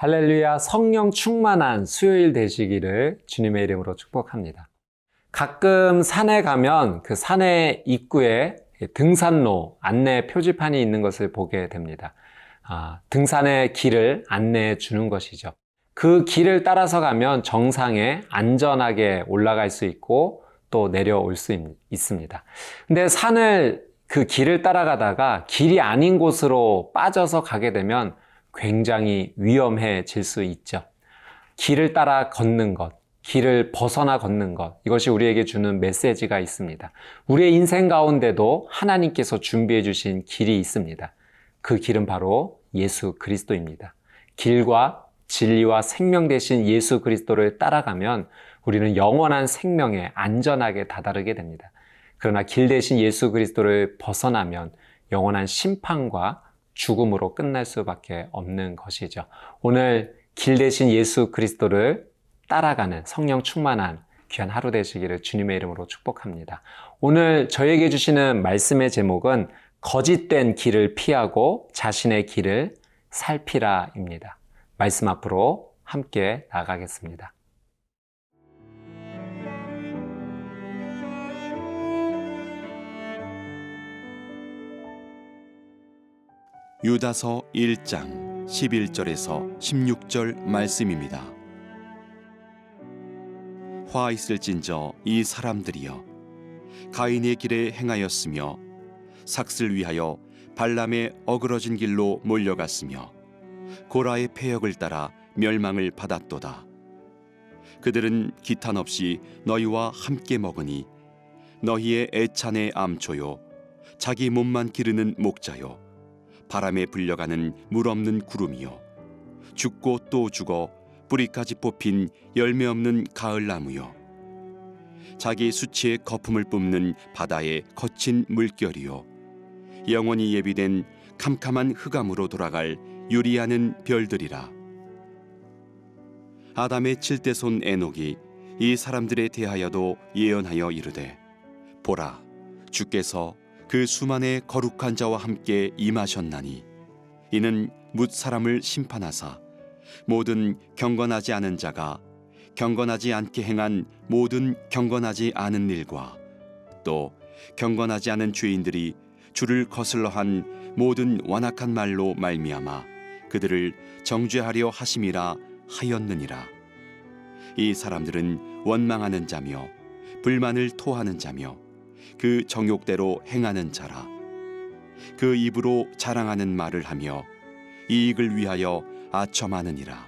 할렐루야, 성령 충만한 수요일 되시기를 주님의 이름으로 축복합니다. 가끔 산에 가면 그 산의 입구에 등산로 안내 표지판이 있는 것을 보게 됩니다. 등산의 길을 안내해 주는 것이죠. 그 길을 따라서 가면 정상에 안전하게 올라갈 수 있고 또 내려올 수 있습니다. 근데 산을 그 길을 따라가다가 길이 아닌 곳으로 빠져서 가게 되면 굉장히 위험해질 수 있죠. 길을 따라 걷는 것, 길을 벗어나 걷는 것, 이것이 우리에게 주는 메시지가 있습니다. 우리의 인생 가운데도 하나님께서 준비해 주신 길이 있습니다. 그 길은 바로 예수 그리스도입니다. 길과 진리와 생명 되신 예수 그리스도를 따라가면 우리는 영원한 생명에 안전하게 다다르게 됩니다. 그러나 길 대신 예수 그리스도를 벗어나면 영원한 심판과 죽음으로 끝날 수밖에 없는 것이죠. 오늘 길 대신 예수 그리스도를 따라가는 성령 충만한 귀한 하루 되시기를 주님의 이름으로 축복합니다. 오늘 저에게 주시는 말씀의 제목은 거짓된 길을 피하고 자신의 길을 살피라입니다. 말씀 앞으로 함께 나가겠습니다. 유다서 1장 11절에서 16절 말씀입니다. 화 있을진저 이 사람들이여 가인의 길에 행하였으며 삭슬 위하여 발람의 어그러진 길로 몰려갔으며 고라의 패역을 따라 멸망을 받았도다. 그들은 기탄 없이 너희와 함께 먹으니 너희의 애찬의 암초요 자기 몸만 기르는 목자요 바람에 불려가는 물 없는 구름이요 죽고 또 죽어 뿌리까지 뽑힌 열매 없는 가을나무요 자기 수치의 거품을 뿜는 바다의 거친 물결이요 영원히 예비된 캄캄한 흑암으로 돌아갈 유리하는 별들이라. 아담의 7대손 에녹이 이 사람들에 대하여도 예언하여 이르되 보라 주께서 그 수만의 거룩한 자와 함께 임하셨나니 이는 뭇 사람을 심판하사 모든 경건하지 않은 자가 경건하지 않게 행한 모든 경건하지 않은 일과 또 경건하지 않은 죄인들이 주를 거슬러한 모든 완악한 말로 말미암아 그들을 정죄하려 하심이라 하였느니라. 이 사람들은 원망하는 자며 불만을 토하는 자며 그 정욕대로 행하는 자라. 그 입으로 자랑하는 말을 하며 이익을 위하여 아첨하느니라.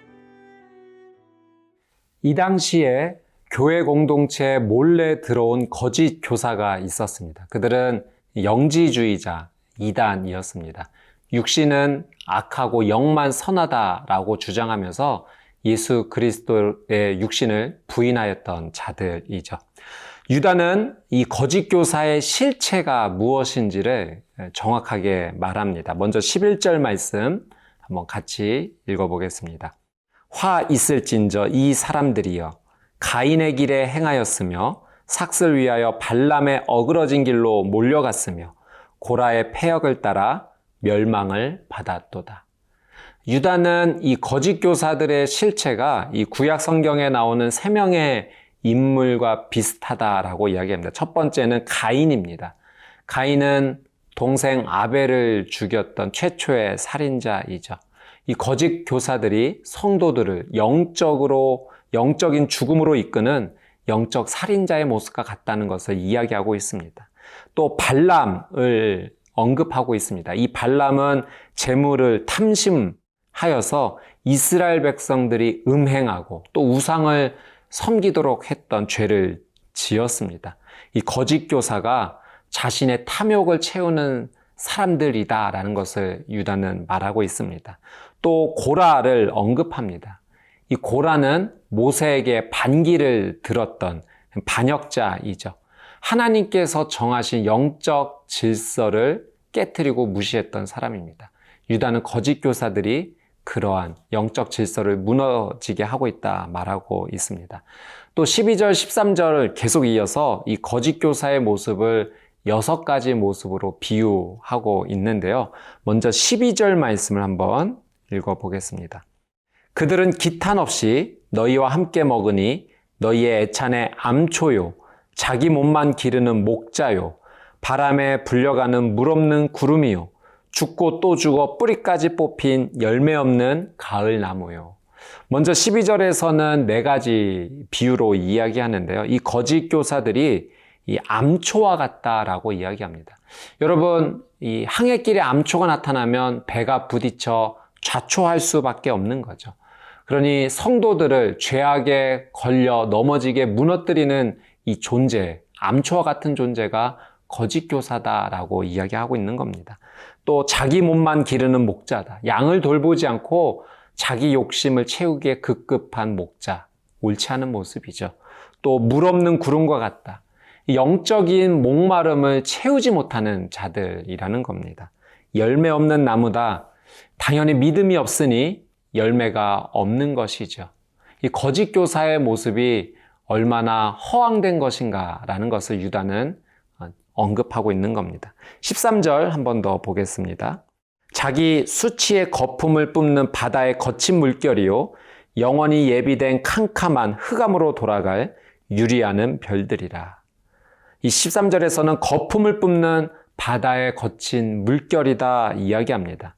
이 당시에 교회 공동체에 몰래 들어온 거짓 교사가 있었습니다. 그들은 영지주의자, 이단이었습니다. 육신은 악하고 영만 선하다라고 주장하면서 예수 그리스도의 육신을 부인하였던 자들이죠. 유다는 이 거짓 교사의 실체가 무엇인지를 정확하게 말합니다. 먼저 11절 말씀 한번 같이 읽어보겠습니다. 화 있을진저 이 사람들이여 가인의 길에 행하였으며 삭슬 위하여 발람의 어그러진 길로 몰려갔으며 고라의 패역을 따라 멸망을 받았도다. 유다는 이 거짓 교사들의 실체가 이 구약 성경에 나오는 세 명의 인물과 비슷하다라고 이야기합니다. 첫 번째는 가인입니다. 가인은 동생 아벨을 죽였던 최초의 살인자이죠. 이 거짓 교사들이 성도들을 영적인 죽음으로 이끄는 영적 살인자의 모습과 같다는 것을 이야기하고 있습니다. 또 발람을 언급하고 있습니다. 이 발람은 재물을 탐심하여서 이스라엘 백성들이 음행하고 또 우상을 섬기도록 했던 죄를 지었습니다. 이 거짓 교사가 자신의 탐욕을 채우는 사람들이다라는 것을 유다는 말하고 있습니다. 또 고라를 언급합니다. 이 고라는 모세에게 반기를 들었던 반역자이죠. 하나님께서 정하신 영적 질서를 깨트리고 무시했던 사람입니다. 유다는 거짓 교사들이 그러한 영적 질서를 무너지게 하고 있다 말하고 있습니다. 또 12절, 13절을 계속 이어서 이 거짓 교사의 모습을 6가지 모습으로 비유하고 있는데요. 먼저 12절 말씀을 한번 읽어보겠습니다. 그들은 기탄 없이 너희와 함께 먹으니 너희의 애찬의 암초요 자기 몸만 기르는 목자요 바람에 불려가는 물 없는 구름이요 죽고 또 죽어 뿌리까지 뽑힌 열매 없는 가을 나무요. 먼저 12절에서는 4가지 비유로 이야기하는데요. 이 거짓 교사들이 이 암초와 같다라고 이야기합니다. 여러분, 이 항해길에 암초가 나타나면 배가 부딪혀 좌초할 수밖에 없는 거죠. 그러니 성도들을 죄악에 걸려 넘어지게 무너뜨리는 이 존재, 암초와 같은 존재가 거짓 교사다라고 이야기하고 있는 겁니다. 또 자기 몸만 기르는 목자다. 양을 돌보지 않고 자기 욕심을 채우기에 급급한 목자, 옳지 않은 모습이죠. 또 물 없는 구름과 같다. 영적인 목마름을 채우지 못하는 자들이라는 겁니다. 열매 없는 나무다. 당연히 믿음이 없으니 열매가 없는 것이죠. 이 거짓 교사의 모습이 얼마나 허황된 것인가라는 것을 유다는 언급하고 있는 겁니다. 13절 한 번 더 보겠습니다. 자기 수치의 거품을 뿜는 바다의 거친 물결이요 영원히 예비된 캄캄한 흑암으로 돌아갈 유리하는 별들이라. 이 13절에서는 거품을 뿜는 바다의 거친 물결이다 이야기합니다.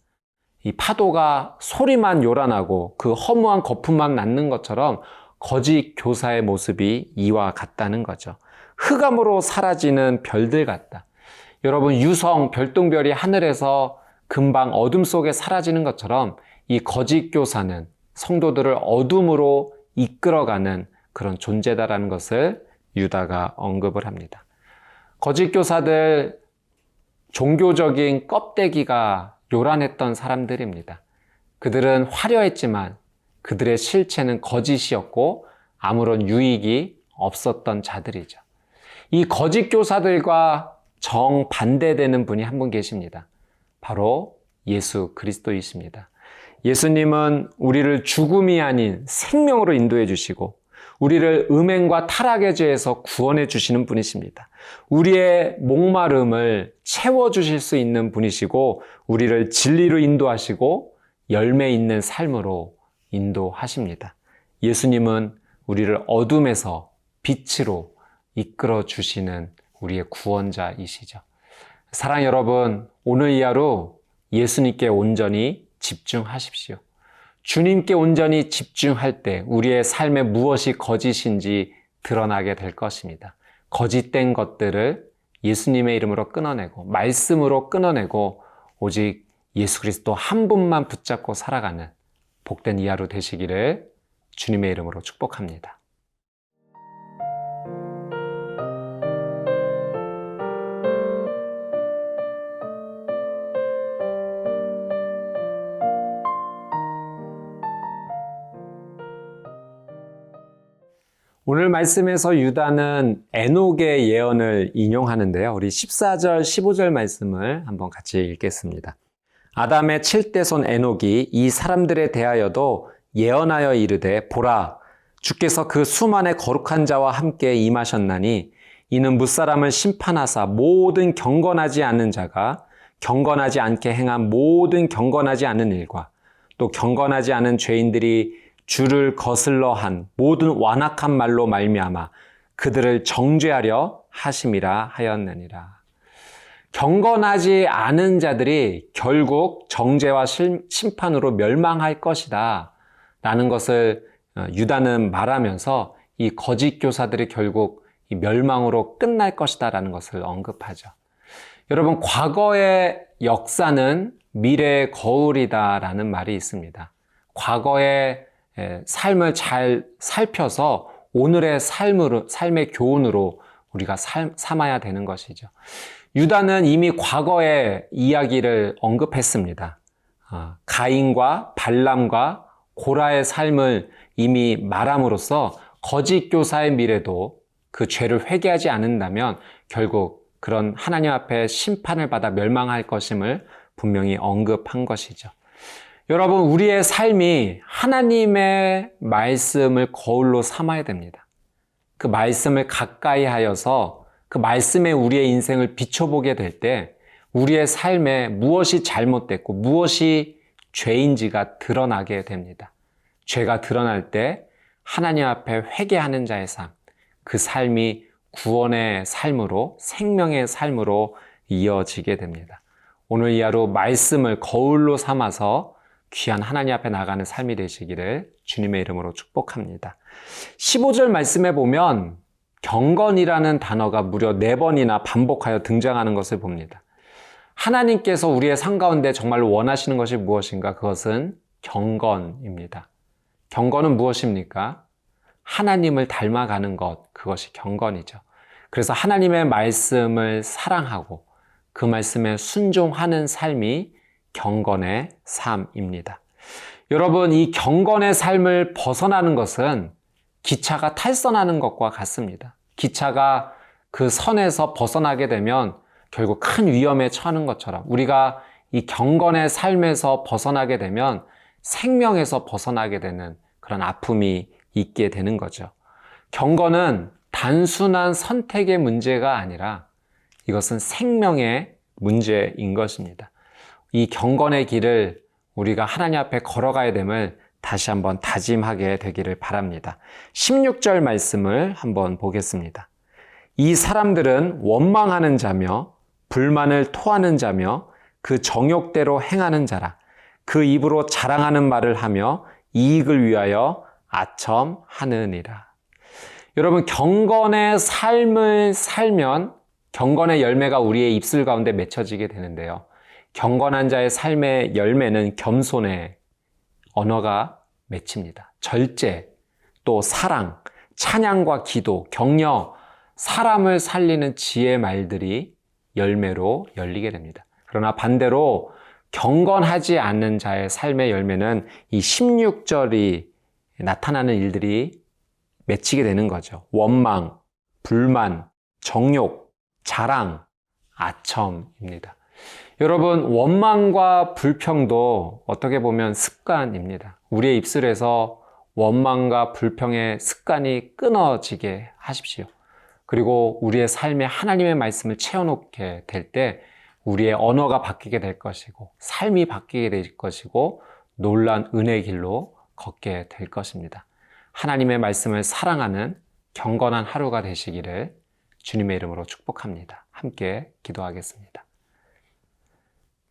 이 파도가 소리만 요란하고 그 허무한 거품만 낳는 것처럼 거짓 교사의 모습이 이와 같다는 거죠. 흑암으로 사라지는 별들 같다. 여러분, 유성, 별똥별이 하늘에서 금방 어둠 속에 사라지는 것처럼 이 거짓 교사는 성도들을 어둠으로 이끌어가는 그런 존재다라는 것을 유다가 언급을 합니다. 거짓 교사들, 종교적인 껍데기가 요란했던 사람들입니다. 그들은 화려했지만 그들의 실체는 거짓이었고 아무런 유익이 없었던 자들이죠. 이 거짓 교사들과 정반대되는 분이 한 분 계십니다. 바로 예수 그리스도이십니다. 예수님은 우리를 죽음이 아닌 생명으로 인도해 주시고 우리를 음행과 타락의 죄에서 구원해 주시는 분이십니다. 우리의 목마름을 채워주실 수 있는 분이시고 우리를 진리로 인도하시고 열매 있는 삶으로 인도하십니다. 예수님은 우리를 어둠에서 빛으로 이끌어 주시는 우리의 구원자이시죠. 사랑 여러분, 오늘 이 하루 예수님께 온전히 집중하십시오. 주님께 온전히 집중할 때 우리의 삶에 무엇이 거짓인지 드러나게 될 것입니다. 거짓된 것들을 예수님의 이름으로 끊어내고 말씀으로 끊어내고 오직 예수 그리스도 한 분만 붙잡고 살아가는 복된 이 하루 되시기를 주님의 이름으로 축복합니다. 오늘 말씀에서 유다는 에녹의 예언을 인용하는데요. 우리 14절, 15절 말씀을 한번 같이 읽겠습니다. 아담의 7대 손 에녹이 이 사람들에 대하여도 예언하여 이르되 보라, 주께서 그 수만의 거룩한 자와 함께 임하셨나니 이는 무사람을 심판하사 모든 경건하지 않은 자가 경건하지 않게 행한 모든 경건하지 않은 일과 또 경건하지 않은 죄인들이 주를 거슬러 한 모든 완악한 말로 말미암아 그들을 정죄하려 하심이라 하였느니라. 경건하지 않은 자들이 결국 정죄와 심판으로 멸망할 것이다 라는 것을 유다는 말하면서 이 거짓 교사들이 결국 이 멸망으로 끝날 것이다 라는 것을 언급하죠. 여러분, 과거의 역사는 미래의 거울이다 라는 말이 있습니다. 과거의 삶을 잘 살펴서 오늘의 삶의 교훈으로 우리가 삼아야 되는 것이죠. 유다는 이미 과거의 이야기를 언급했습니다. 가인과 발람과 고라의 삶을 이미 말함으로써 거짓 교사의 미래도 그 죄를 회개하지 않는다면 결국 그런 하나님 앞에 심판을 받아 멸망할 것임을 분명히 언급한 것이죠. 여러분, 우리의 삶이 하나님의 말씀을 거울로 삼아야 됩니다. 그 말씀을 가까이 하여서 그 말씀에 우리의 인생을 비춰보게 될 때 우리의 삶에 무엇이 잘못됐고 무엇이 죄인지가 드러나게 됩니다. 죄가 드러날 때 하나님 앞에 회개하는 자의 삶, 그 삶이 구원의 삶으로, 생명의 삶으로 이어지게 됩니다. 오늘 이 하루 말씀을 거울로 삼아서 귀한 하나님 앞에 나가는 삶이 되시기를 주님의 이름으로 축복합니다. 15절 말씀에 보면 경건이라는 단어가 무려 4번이나 반복하여 등장하는 것을 봅니다. 하나님께서 우리의 삶 가운데 정말로 원하시는 것이 무엇인가? 그것은 경건입니다. 경건은 무엇입니까? 하나님을 닮아가는 것, 그것이 경건이죠. 그래서 하나님의 말씀을 사랑하고 그 말씀에 순종하는 삶이 경건의 삶입니다. 여러분, 이 경건의 삶을 벗어나는 것은 기차가 탈선하는 것과 같습니다. 기차가 그 선에서 벗어나게 되면 결국 큰 위험에 처하는 것처럼 우리가 이 경건의 삶에서 벗어나게 되면 생명에서 벗어나게 되는 그런 아픔이 있게 되는 거죠. 경건은 단순한 선택의 문제가 아니라 이것은 생명의 문제인 것입니다. 이 경건의 길을 우리가 하나님 앞에 걸어가야 됨을 다시 한번 다짐하게 되기를 바랍니다. 16절 말씀을 한번 보겠습니다. 이 사람들은 원망하는 자며 불만을 토하는 자며 그 정욕대로 행하는 자라. 그 입으로 자랑하는 말을 하며 이익을 위하여 아첨하느니라. 여러분, 경건의 삶을 살면 경건의 열매가 우리의 입술 가운데 맺혀지게 되는데요. 경건한 자의 삶의 열매는 겸손의 언어가 맺힙니다. 절제, 또 사랑, 찬양과 기도, 격려, 사람을 살리는 지혜의 말들이 열매로 열리게 됩니다. 그러나 반대로 경건하지 않는 자의 삶의 열매는 이 16절이 나타나는 일들이 맺히게 되는 거죠. 원망, 불만, 정욕, 자랑, 아첨입니다. 여러분, 원망과 불평도 어떻게 보면 습관입니다. 우리의 입술에서 원망과 불평의 습관이 끊어지게 하십시오. 그리고 우리의 삶에 하나님의 말씀을 채워놓게 될 때 우리의 언어가 바뀌게 될 것이고 삶이 바뀌게 될 것이고 놀라운 은혜의 길로 걷게 될 것입니다. 하나님의 말씀을 사랑하는 경건한 하루가 되시기를 주님의 이름으로 축복합니다. 함께 기도하겠습니다.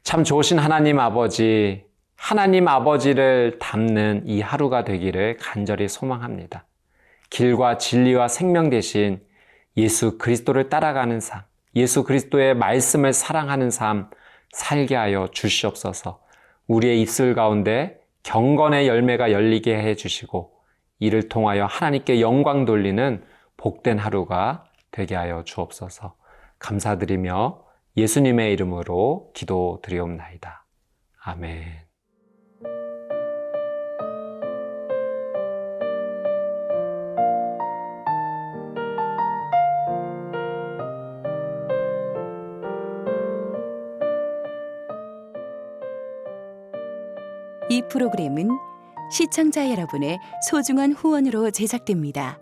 참 좋으신 하나님 아버지, 하나님 아버지를 닮는 이 하루가 되기를 간절히 소망합니다. 길과 진리와 생명 되신 예수 그리스도를 따라가는 삶, 예수 그리스도의 말씀을 사랑하는 삶 살게 하여 주시옵소서. 우리의 입술 가운데 경건의 열매가 열리게 해 주시고 이를 통하여 하나님께 영광 돌리는 복된 하루가 되게 하여 주옵소서. 감사드리며 예수님의 이름으로 기도드리옵나이다. 아멘. 이 프로그램은 시청자 여러분의 소중한 후원으로 제작됩니다.